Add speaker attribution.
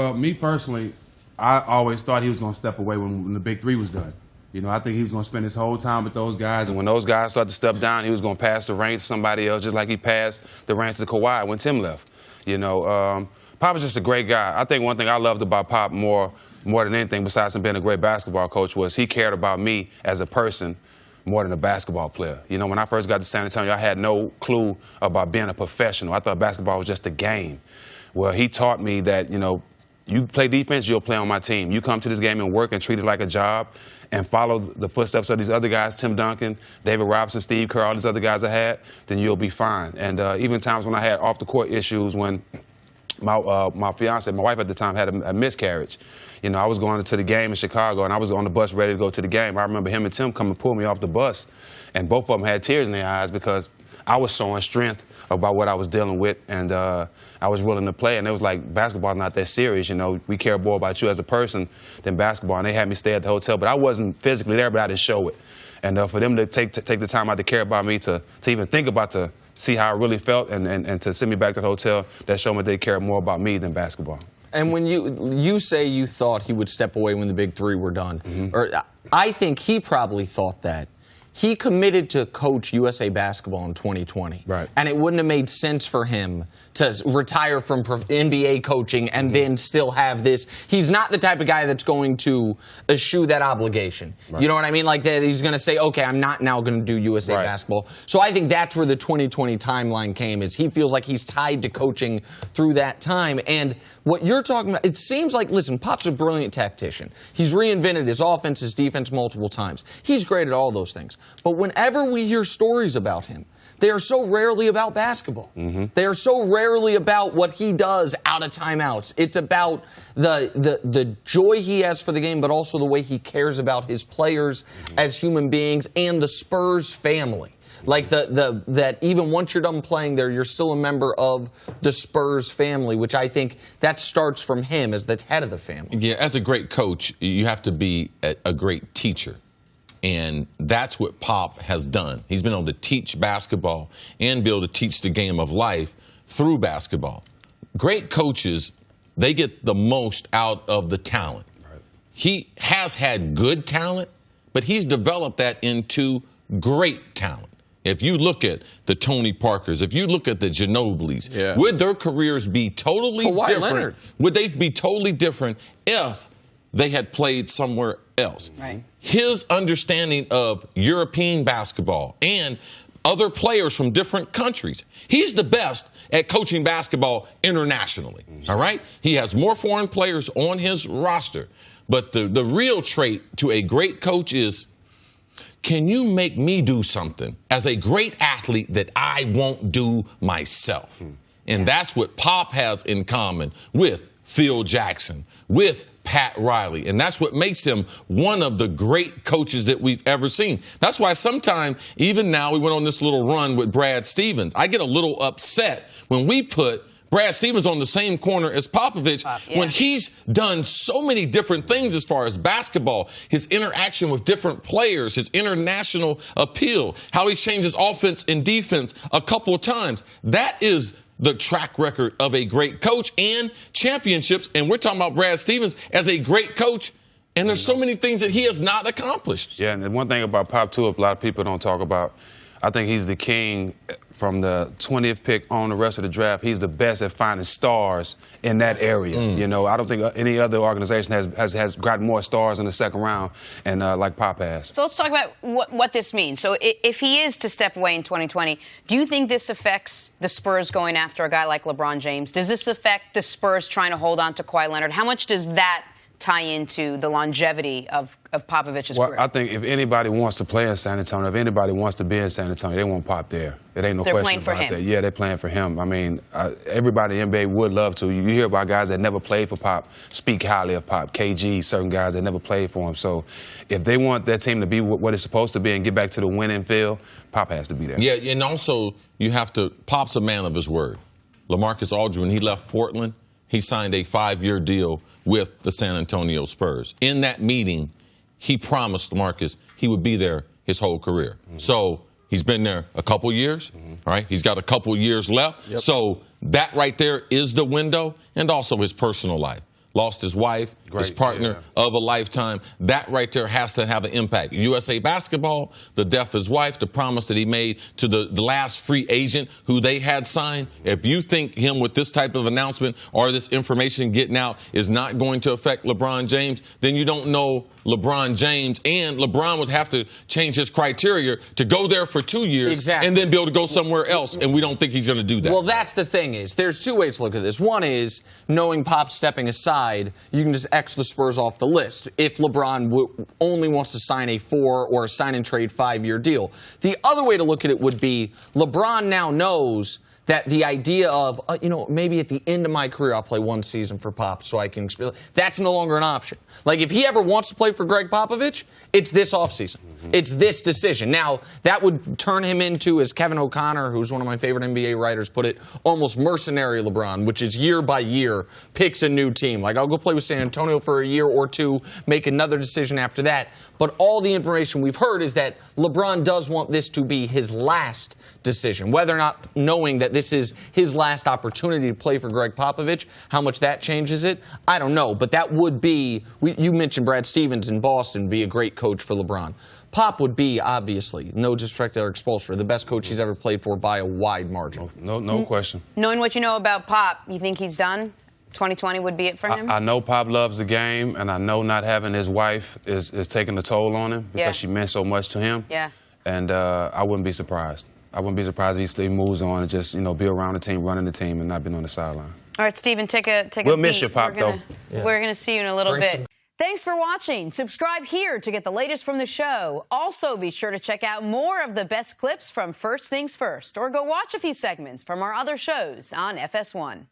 Speaker 1: Well, me personally, I always thought he was going to step away when the Big Three was done. You know, I think he was going to spend his whole time with those guys, and when those guys started to step down, he was going to pass the reins to somebody else, just like he passed the reins to Kawhi when Tim left. You know, Pop is just a great guy. I think one thing I loved about Pop more than anything, besides him being a great basketball coach, was he cared about me as a person more than a basketball player. You know, when I first got to San Antonio, I had no clue about being a professional. I thought basketball was just a game. Well, he taught me that, you know, you play defense, you'll play on my team. You come to this game and work and treat it like a job and follow the footsteps of these other guys, Tim Duncan, David Robinson, Steve Kerr, all these other guys I had, then you'll be fine. And even times when I had off-the-court issues, when my fiance, my wife at the time, had a miscarriage. You know, I was going to the game in Chicago, and I was on the bus ready to go to the game. I remember him and Tim come and pull me off the bus, and both of them had tears in their eyes because I was showing strength about what I was dealing with, and I was willing to play. And it was like, basketball's not that serious, you know. We care more about you as a person than basketball. And they had me stay at the hotel, but I wasn't physically there, but I didn't show it. And for them to take the time out to care about me, to even think about to see how I really felt, and to send me back to the hotel, that showed me they cared more about me than basketball.
Speaker 2: And when you say you thought he would step away when the Big Three were done, or I think he probably thought that. He committed to coach USA Basketball in 2020.
Speaker 1: Right.
Speaker 2: And it wouldn't have made sense for him to retire from NBA coaching and then still have this. He's not the type of guy that's going to eschew that obligation. Right. You know what I mean? Like that he's going to say, okay, I'm not now going to do USA Basketball. So I think that's where the 2020 timeline came, is he feels like he's tied to coaching through that time. And what you're talking about, it seems like, listen, Pop's a brilliant tactician. He's reinvented his offense, his defense multiple times. He's great at all those things. But whenever we hear stories about him, they are so rarely about basketball. They are so rarely about what he does out of timeouts. It's about the joy he has for the game, but also the way he cares about his players as human beings and the Spurs family. Like that even once you're done playing there, you're still a member of the Spurs family, which I think that starts from him as the head of the family.
Speaker 3: Yeah, as a great coach, you have to be a great teacher. And that's what Pop has done. He's been able to teach basketball and be able to teach the game of life through basketball. Great coaches, they get the most out of the talent. Right. He has had good talent, but he's developed that into great talent. If you look at the Tony Parkers, if you look at the Ginobilis, would their careers be totally different? Leonard. Would they be totally different if they had played somewhere else?
Speaker 4: Right.
Speaker 3: His understanding of European basketball and other players from different countries. He's the best at coaching basketball internationally, all right? He has more foreign players on his roster. But the real trait to a great coach is, can you make me do something as a great athlete that I won't do myself? And that's what Pop has in common with Phil Jackson, with Pat Riley. And that's what makes him one of the great coaches that we've ever seen. That's why sometimes, even now, we went on this little run with Brad Stevens. I get a little upset when we put Brad Stevens on the same corner as Popovich when he's done so many different things as far as basketball, his interaction with different players, his international appeal, how he's changed his offense and defense a couple of times. That is the track record of a great coach and championships. And we're talking about Brad Stevens as a great coach. And there's so many things that he has not accomplished.
Speaker 1: Yeah, and one thing about Pop, too, a lot of people don't talk about, I think he's the king from the 20th pick on the rest of the draft. He's the best at finding stars in that area. You know, I don't think any other organization has gotten more stars in the second round and like Pop has.
Speaker 4: So let's talk about what this means. So if he is to step away in 2020, do you think this affects the Spurs going after a guy like LeBron James? Does this affect the Spurs trying to hold on to Kawhi Leonard? How much does that tie into the longevity of Popovich's career?
Speaker 1: I think if anybody wants to play in San Antonio, if anybody wants to be in San Antonio, they want Pop there. It ain't no question about that. Yeah, they're playing for him. I mean, everybody in the NBA would love to. You hear about guys that never played for Pop speak highly of Pop. KG, certain guys that never played for him. So if they want that team to be what it's supposed to be and get back to the winning field, Pop has to be there.
Speaker 3: Yeah, and also you have to, Pop's a man of his word. LaMarcus Aldridge, when he left Portland, he signed a 5-year deal with the San Antonio Spurs. In that meeting, he promised Marcus he would be there his whole career. So he's been there a couple years, all right? He's got a couple years left. So that right there is the window, and also his personal life. lost his wife, his partner of a lifetime. That right there has to have an impact. USA Basketball, the death of his wife, the promise that he made to the last free agent who they had signed. If you think him with this type of announcement or this information getting out is not going to affect LeBron James, then you don't know LeBron James, and LeBron would have to change his criteria to go there for 2 years and then be able to go somewhere else, and we don't think he's going to do that.
Speaker 2: Well, that's the thing is, there's two ways to look at this. One is, knowing Pop stepping aside, you can just X the Spurs off the list if LeBron only wants to sign a 4 or a sign-and-trade 5-year deal. The other way to look at it would be, LeBron now knows that the idea of, maybe at the end of my career I'll play 1 season for Pop so I can experience, that's no longer an option. Like, if he ever wants to play for Gregg Popovich, it's this offseason. It's this decision. Now, that would turn him into, as Kevin O'Connor, who's one of my favorite NBA writers, put it, almost mercenary LeBron, which is year by year picks a new team. Like, I'll go play with San Antonio for a year or two, make another decision after that. But all the information we've heard is that LeBron does want this to be his last decision. Whether or not knowing that this is his last opportunity to play for Gregg Popovich, how much that changes it, I don't know. But that would be, you mentioned Brad Stevens in Boston, be a great coach for LeBron. Pop would be, obviously, no disrespect to Eric Spoelstra, the best coach he's ever played for by a wide margin.
Speaker 1: No question.
Speaker 4: Knowing what you know about Pop, you think he's done? 2020 would be it for him?
Speaker 1: I know Pop loves the game, and I know not having his wife is taking a toll on him because she meant so much to him.
Speaker 4: Yeah.
Speaker 1: And I wouldn't be surprised. I wouldn't be surprised if he still moves on and just, be around the team, running the team, and not been on the sideline.
Speaker 4: All right, Stephen, take a
Speaker 1: We'll
Speaker 4: beat.
Speaker 1: miss you, Pop, though.
Speaker 4: We're going to see you in a little bit. Thanks for watching. Subscribe here to get the latest from the show. Also, be sure to check out more of the best clips from First Things First, or go watch a few segments from our other shows on FS1.